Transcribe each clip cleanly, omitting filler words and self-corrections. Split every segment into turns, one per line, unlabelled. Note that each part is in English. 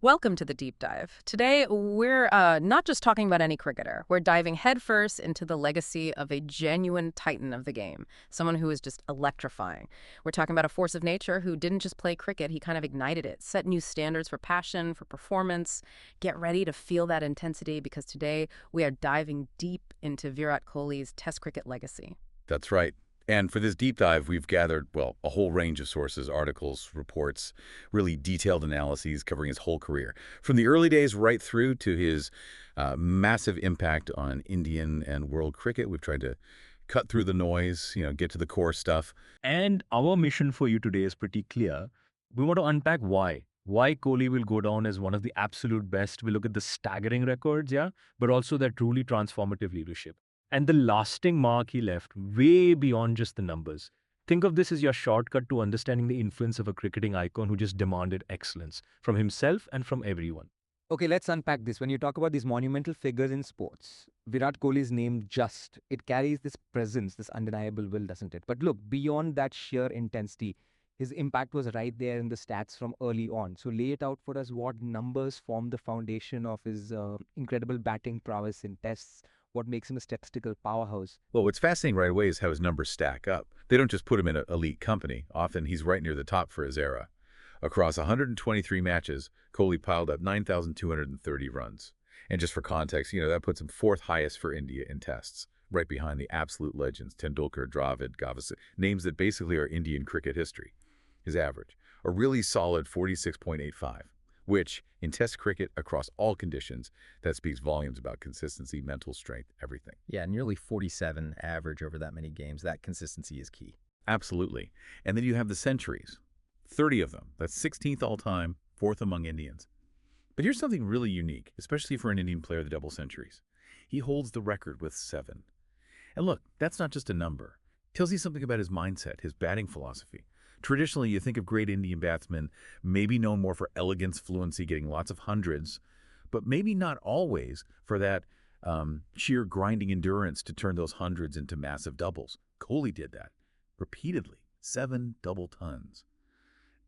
Welcome to the deep dive. Today, we're not just talking about any cricketer. We're diving headfirst into the legacy of a genuine titan of the game, someone who is just electrifying. We're talking about a force of nature who didn't just play cricket, he kind of ignited it, set new standards for passion, for performance. Get ready to feel that intensity because today we are diving deep into Virat Kohli's Test cricket legacy.
That's right. And for this deep dive, we've gathered, well, a whole range of sources, articles, reports, really detailed analyses covering his whole career. From the early days right through to his massive impact on Indian and world cricket. We've tried to cut through the noise, get to the core stuff.
And our mission for you today is pretty clear. We want to unpack why. Why Kohli will go down as one of the absolute best. We look at the staggering records, yeah, but also their truly transformative leadership. And the lasting mark he left way beyond just the numbers. Think of this as your shortcut to understanding the influence of a cricketing icon who just demanded excellence from himself and from everyone.
Okay, let's unpack this. When you talk about these monumental figures in sports, Virat Kohli's name it carries this presence, this undeniable will, doesn't it? But look, beyond that sheer intensity, his impact was right there in the stats from early on. So lay it out for us what numbers form the foundation of his incredible batting prowess in tests, what makes him a statistical powerhouse.
Well, what's fascinating right away is how his numbers stack up. They don't just put him in an elite company. Often he's right near the top for his era. Across 123 matches, Kohli piled up 9,230 runs. And just for context, that puts him fourth highest for India in tests, right behind the absolute legends, Tendulkar, Dravid, Gavaskar, names that basically are Indian cricket history. His average, a really solid 46.85, which, in Test cricket across all conditions, that speaks volumes about consistency, mental strength, everything.
Yeah, nearly 47 average over that many games. That consistency is key.
Absolutely. And then you have the centuries, 30 of them. That's 16th all-time, fourth among Indians. But here's something really unique, especially for an Indian player, the double centuries. He holds the record with 7. And look, that's not just a number. It tells you something about his mindset, his batting philosophy. Traditionally, you think of great Indian batsmen, maybe known more for elegance, fluency, getting lots of hundreds, but maybe not always for that sheer grinding endurance to turn those hundreds into massive doubles. Kohli did that repeatedly, 7 double tons.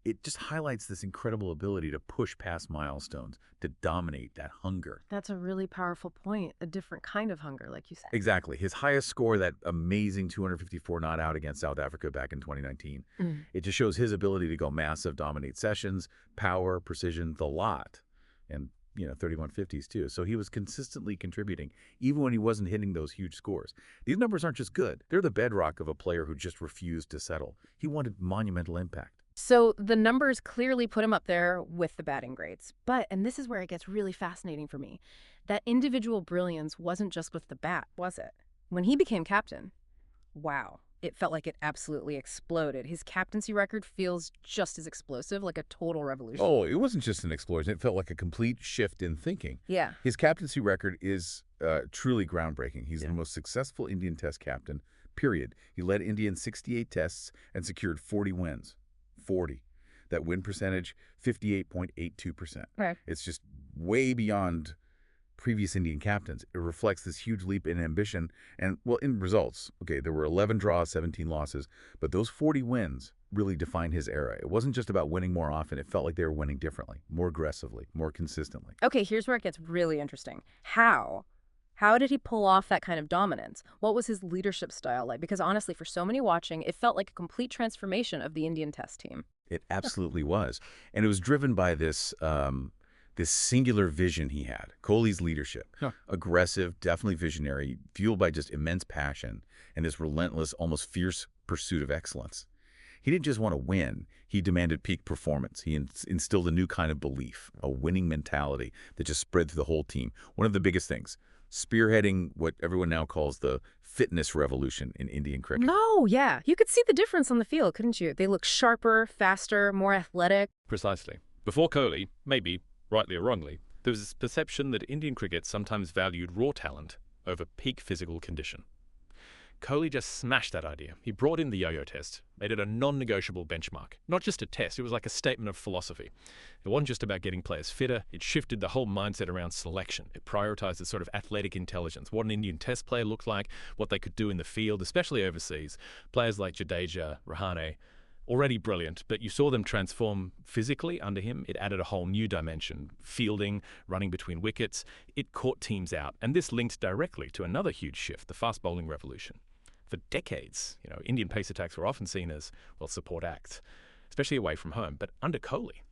It just highlights this incredible ability to push past milestones, to dominate that hunger.
That's a really powerful point, a different kind of hunger, like you said.
Exactly. His highest score, that amazing 254 not out against South Africa back in 2019, it just shows his ability to go massive, dominate sessions, power, precision, the lot, and 3150s too. So he was consistently contributing, even when he wasn't hitting those huge scores. These numbers aren't just good. They're the bedrock of a player who just refused to settle. He wanted monumental impact.
So the numbers clearly put him up there with the batting grades. But, and this is where it gets really fascinating for me, that individual brilliance wasn't just with the bat, was it? When he became captain, wow, it felt like it absolutely exploded. His captaincy record feels just as explosive, like a total revolution.
Oh, it wasn't just an explosion. It felt like a complete shift in thinking.
Yeah.
His captaincy record is truly groundbreaking. He's the most successful Indian Test captain, period. He led India in 68 tests and secured 40 wins. 40. That win percentage, 58.82%.
Right.
It's just way beyond previous Indian captains. It reflects this huge leap in ambition and, well, in results. Okay, there were 11 draws, 17 losses, but those 40 wins really define his era. It wasn't just about winning more often. It felt like they were winning differently, more aggressively, more consistently.
Okay, here's where it gets really interesting. How? How did he pull off that kind of dominance? What was his leadership style like? Because honestly, for so many watching, it felt like a complete transformation of the Indian Test team.
It absolutely was. And it was driven by this singular vision he had, Kohli's leadership.
Huh.
Aggressive, definitely visionary, fueled by just immense passion and this relentless, almost fierce pursuit of excellence. He didn't just want to win. He demanded peak performance. He instilled a new kind of belief, a winning mentality that just spread through the whole team. One of the biggest things, spearheading what everyone now calls the fitness revolution in Indian cricket.
No, yeah. You could see the difference on the field, couldn't you? They look sharper, faster, more athletic.
Precisely. Before Kohli, maybe rightly or wrongly, there was this perception that Indian cricket sometimes valued raw talent over peak physical condition. Kohli just smashed that idea. He brought in the yo-yo test, made it a non-negotiable benchmark. Not just a test, it was like a statement of philosophy. It wasn't just about getting players fitter, it shifted the whole mindset around selection. It prioritized the sort of athletic intelligence, what an Indian test player looked like, what they could do in the field, especially overseas. Players like Jadeja, Rahane, already brilliant, but you saw them transform physically under him. It added a whole new dimension. Fielding, running between wickets, it caught teams out. And this linked directly to another huge shift, the fast bowling revolution. For decades, Indian pace attacks were often seen as, well, support acts, especially away from home. But under Kohli,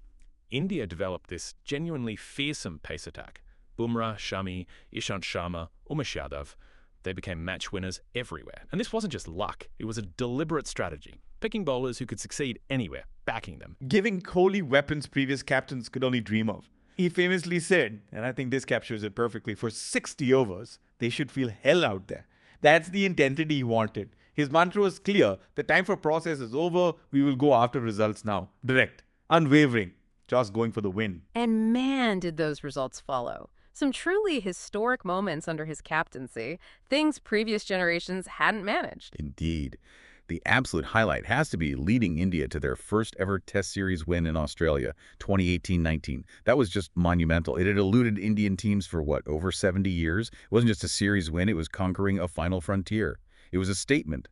India developed this genuinely fearsome pace attack. Bumrah, Shami, Ishant Sharma, Umesh Yadav, they became match winners everywhere. And this wasn't just luck, it was a deliberate strategy. Picking bowlers who could succeed anywhere, backing them.
Giving Kohli weapons previous captains could only dream of. He famously said, and I think this captures it perfectly, for 60 overs, they should feel hell out there. That's the intensity he wanted. His mantra was clear. The time for process is over. We will go after results now. Direct, unwavering, just going for the win.
And man, did those results follow. Some truly historic moments under his captaincy, things previous generations hadn't managed.
Indeed. The absolute highlight has to be leading India to their first ever Test Series win in Australia, 2018-19. That was just monumental. It had eluded Indian teams for, over 70 years? It wasn't just a series win, it was conquering a final frontier. It was a statement.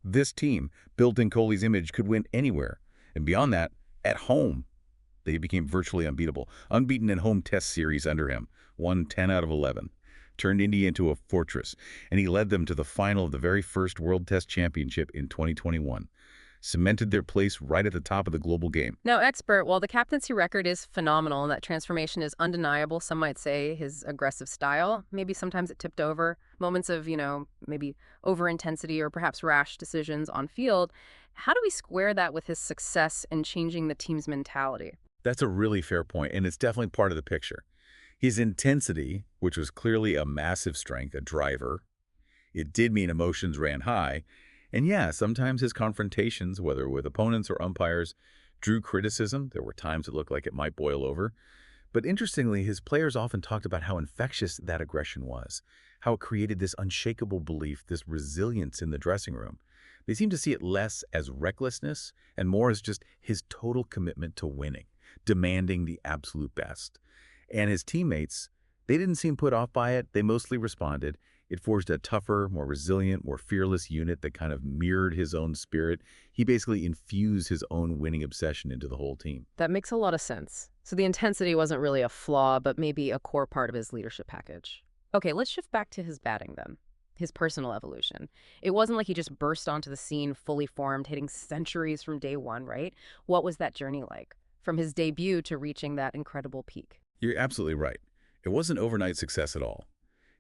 This team, built in Kohli's image, could win anywhere. And beyond that, at home, they became virtually unbeatable. Unbeaten in home Test Series under him. Won 10 out of 11. Turned India into a fortress, and he led them to the final of the very first World Test Championship in 2021. Cemented their place right at the top of the global game.
Now, expert, while the captaincy record is phenomenal and that transformation is undeniable, some might say his aggressive style, maybe sometimes it tipped over, moments of, maybe over-intensity or perhaps rash decisions on field. How do we square that with his success in changing the team's mentality?
That's a really fair point, and it's definitely part of the picture. His intensity, which was clearly a massive strength, a driver, it did mean emotions ran high. And yeah, sometimes his confrontations, whether with opponents or umpires, drew criticism. There were times it looked like it might boil over. But interestingly, his players often talked about how infectious that aggression was, how it created this unshakable belief, this resilience in the dressing room. They seemed to see it less as recklessness and more as just his total commitment to winning, demanding the absolute best. And his teammates, they didn't seem put off by it. They mostly responded. It forged a tougher, more resilient, more fearless unit that kind of mirrored his own spirit. He basically infused his own winning obsession into the whole team.
That makes a lot of sense. So the intensity wasn't really a flaw, but maybe a core part of his leadership package. Okay, let's shift back to his batting then. His personal evolution. It wasn't like he just burst onto the scene fully formed, hitting centuries from day one, right? What was that journey like? From his debut to reaching that incredible peak?
You're absolutely right. It wasn't overnight success at all.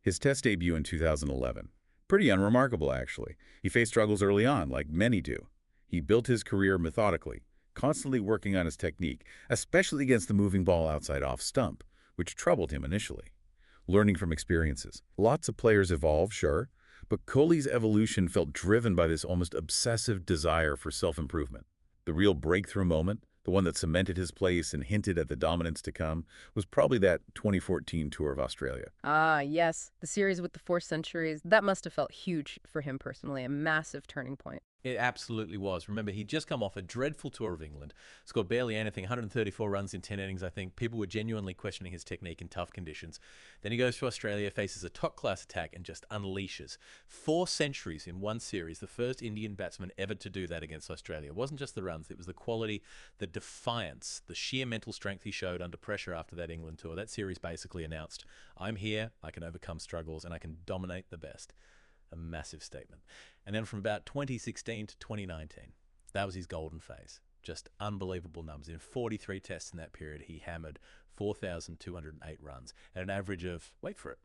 His Test debut in 2011. Pretty unremarkable, actually. He faced struggles early on, like many do. He built his career methodically, constantly working on his technique, especially against the moving ball outside off stump, which troubled him initially. Learning from experiences. Lots of players evolve, sure, but Kohli's evolution felt driven by this almost obsessive desire for self-improvement. The real breakthrough moment, the one that cemented his place and hinted at the dominance to come, was probably that 2014 tour of Australia.
Ah, yes. The series with the 4 centuries. That must have felt huge for him personally, a massive turning point.
It absolutely was. Remember, he'd just come off a dreadful tour of England, scored barely anything, 134 runs in 10 innings, I think. People were genuinely questioning his technique in tough conditions. Then he goes to Australia, faces a top-class attack, and just unleashes. 4 centuries in one series, the first Indian batsman ever to do that against Australia. It wasn't just the runs, it was the quality, the defiance, the sheer mental strength he showed under pressure after that England tour. That series basically announced, I'm here, I can overcome struggles, and I can dominate the best. A massive statement. And then from about 2016 to 2019, that was his golden phase. Just unbelievable numbers. In 43 tests in that period, he hammered 4,208 runs at an average of, wait for it,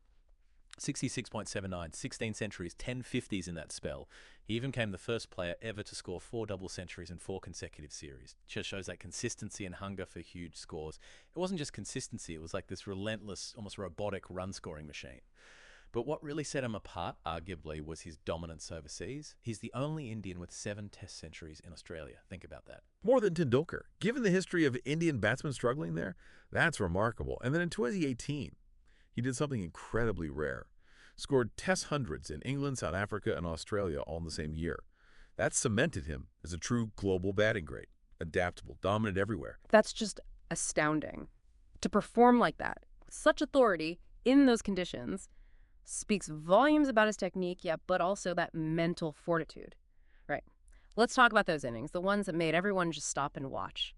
66.79, 16 centuries, 10 50s in that spell. He even became the first player ever to score 4 double centuries in 4 consecutive series. Just shows that consistency and hunger for huge scores. It wasn't just consistency, it was like this relentless, almost robotic run-scoring machine. But what really set him apart, arguably, was his dominance overseas. He's the only Indian with 7 Test centuries in Australia. Think about that.
More than Tendulkar. Given the history of Indian batsmen struggling there, that's remarkable. And then in 2018, he did something incredibly rare. Scored Test hundreds in England, South Africa, and Australia all in the same year. That cemented him as a true global batting great. Adaptable, dominant everywhere.
That's just astounding. To perform like that, with such authority in those conditions, speaks volumes about his technique, yeah, but also that mental fortitude. Right. Let's talk about those innings, the ones that made everyone just stop and watch.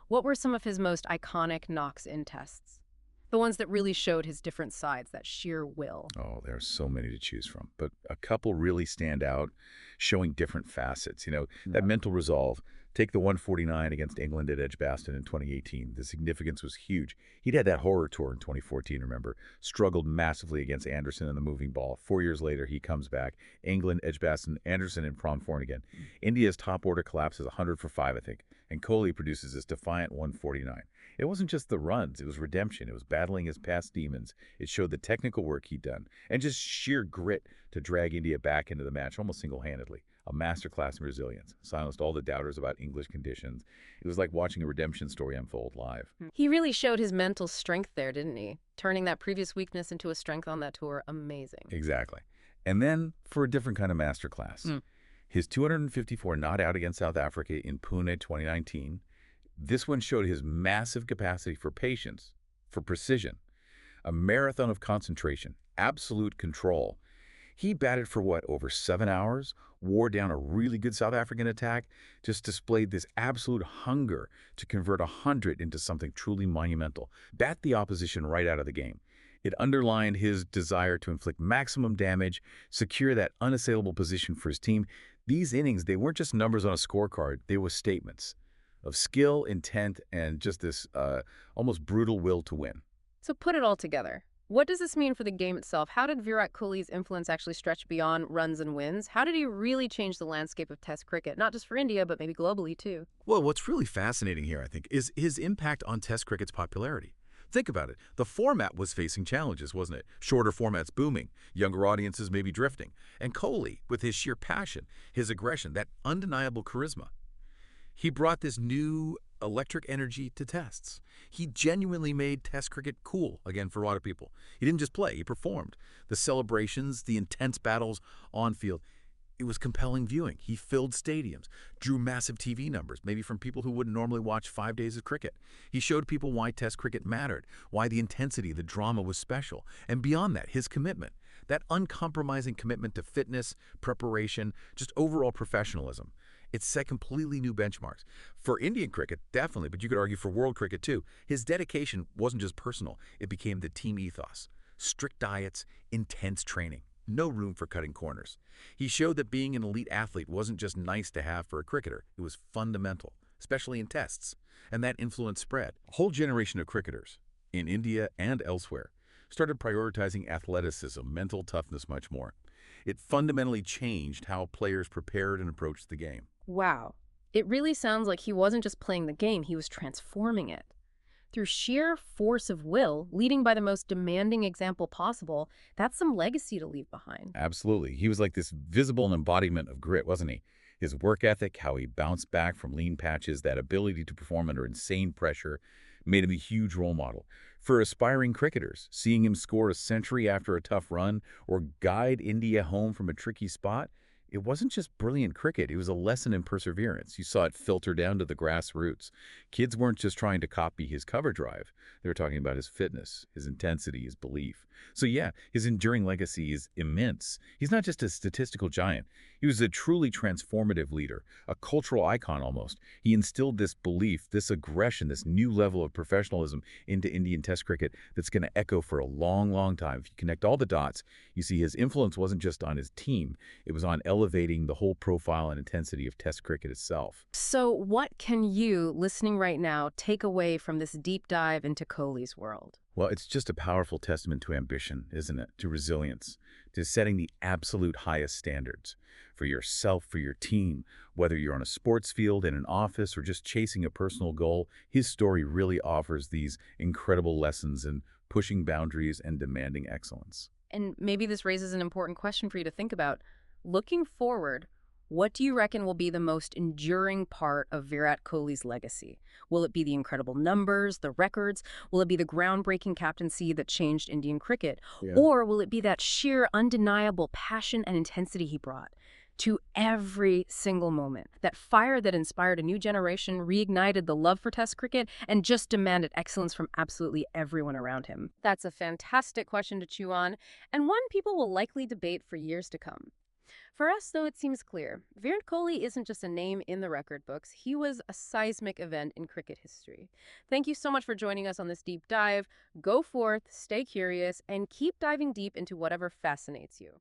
What were some of his most iconic knocks-in tests? The ones that really showed his different sides, that sheer will.
Oh, there are so many to choose from, but a couple really stand out, showing different facets. That mental resolve. Take the 149 against England at Edgbaston in 2018. The significance was huge. He'd had that horror tour in 2014, remember? Struggled massively against Anderson and the moving ball. 4 years later, he comes back. England, Edgbaston, Anderson in prom form again. India's top order collapses 100 for 5, I think, and Kohli produces this defiant 149. It wasn't just the runs, it was redemption. It was battling his past demons. It showed the technical work he'd done, and just sheer grit to drag India back into the match almost single-handedly. A masterclass in resilience. Silenced all the doubters about English conditions. It was like watching a redemption story unfold live.
He really showed his mental strength there, didn't he? Turning that previous weakness into a strength on that tour. Amazing.
Exactly. And then, for a different kind of masterclass, his 254 not out against South Africa in Pune 2019, this one showed his massive capacity for patience, for precision, a marathon of concentration, absolute control. He batted for over 7 hours, wore down a really good South African attack, just displayed this absolute hunger to convert 100 into something truly monumental, bat the opposition right out of the game. It underlined his desire to inflict maximum damage, secure that unassailable position for his team. These innings, they weren't just numbers on a scorecard, they were statements of skill, intent, and just this almost brutal will to win.
So put it all together. What does this mean for the game itself? How did Virat Kohli's influence actually stretch beyond runs and wins? How did he really change the landscape of Test cricket, not just for India, but maybe globally too?
Well, what's really fascinating here, I think, is his impact on Test cricket's popularity. Think about it. The format was facing challenges, wasn't it? Shorter formats booming, younger audiences maybe drifting. And Kohli, with his sheer passion, his aggression, that undeniable charisma, he brought this new electric energy to tests. He genuinely made Test cricket cool again for a lot of people. He didn't just play, he performed. The celebrations, the intense battles on field, it was compelling viewing. He filled stadiums, drew massive TV numbers, maybe from people who wouldn't normally watch 5 days of cricket. He showed people why Test cricket mattered, why the intensity, the drama was special. And beyond that, his commitment, that uncompromising commitment to fitness, preparation, just overall professionalism. It set completely new benchmarks. For Indian cricket, definitely, but you could argue for world cricket too. His dedication wasn't just personal, it became the team ethos. Strict diets, intense training, no room for cutting corners. He showed that being an elite athlete wasn't just nice to have for a cricketer, it was fundamental, especially in tests. And that influence spread. A whole generation of cricketers, in India and elsewhere, started prioritizing athleticism, mental toughness much more. It fundamentally changed how players prepared and approached the game.
Wow. It really sounds like he wasn't just playing the game, he was transforming it. Through sheer force of will, leading by the most demanding example possible, that's some legacy to leave behind.
Absolutely. He was like this visible embodiment of grit, wasn't he? His work ethic, how he bounced back from lean patches, that ability to perform under insane pressure, made him a huge role model. For aspiring cricketers, seeing him score a century after a tough run or guide India home from a tricky spot, it wasn't just brilliant cricket, it was a lesson in perseverance. You saw it filter down to the grassroots. Kids weren't just trying to copy his cover drive. They were talking about his fitness, his intensity, his belief. So yeah, his enduring legacy is immense. He's not just a statistical giant. He was a truly transformative leader, a cultural icon almost. He instilled this belief, this aggression, this new level of professionalism into Indian Test cricket that's going to echo for a long, long time. If you connect all the dots, you see his influence wasn't just on his team. It was on elevating the whole profile and intensity of Test cricket itself.
So what can you, listening right now, take away from this deep dive into Kohli's world?
Well, it's just a powerful testament to ambition, isn't it? To resilience, to setting the absolute highest standards for yourself, for your team. Whether you're on a sports field, in an office, or just chasing a personal goal, his story really offers these incredible lessons in pushing boundaries and demanding excellence.
And maybe this raises an important question for you to think about. Looking forward, what do you reckon will be the most enduring part of Virat Kohli's legacy? Will it be the incredible numbers, the records? Will it be the groundbreaking captaincy that changed Indian cricket?
Yeah.
Or will it be that sheer, undeniable passion and intensity he brought to every single moment? That fire that inspired a new generation, reignited the love for Test cricket, and just demanded excellence from absolutely everyone around him? That's a fantastic question to chew on, and one people will likely debate for years to come. For us, though, it seems clear. Virat Kohli isn't just a name in the record books. He was a seismic event in cricket history. Thank you so much for joining us on this deep dive. Go forth, stay curious, and keep diving deep into whatever fascinates you.